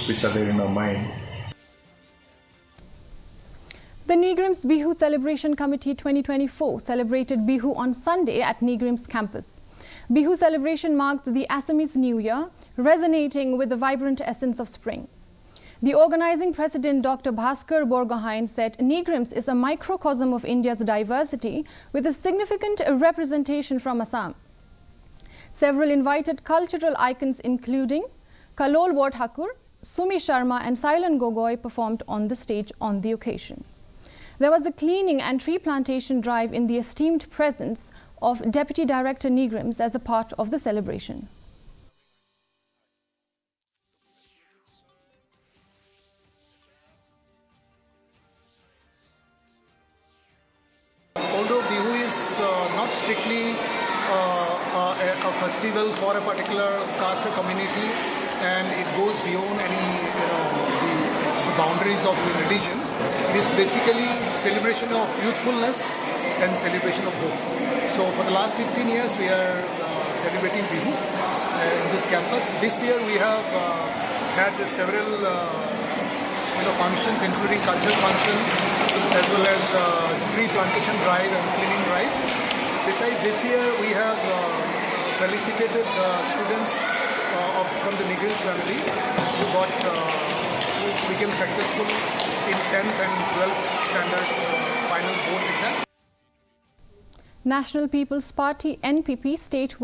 which are there in our mind. The Neigrihms Bihu Celebration Committee 2024 celebrated Bihu on Sunday at Neigrihms campus. Bihu celebration marks the Assamese New Year, resonating with the vibrant essence of spring. The organizing president, Dr. Bhaskar Borgohain, said Neigrihms is a microcosm of India's diversity with a significant representation from Assam. Several invited cultural icons including Kalol Wardhakur, Sumi Sharma and Sailan Gogoi performed on the stage on the occasion. There was a cleaning and tree plantation drive in the esteemed presence of Deputy Director Neigrihms as a part of the celebration. Although Bihu is not strictly a festival for a particular caste or community, and it goes beyond any the boundaries of religion, it is basically celebration of youthfulness and celebration of hope. So for the last 15 years we are celebrating Bihu in this campus. This year we have had several functions, including cultural function as well as tree plantation drive and cleaning drive. Besides, this year we have felicitated students from the Neigrihms family who became successful in 10th and 12th standard final board exam. National People's Party NPP state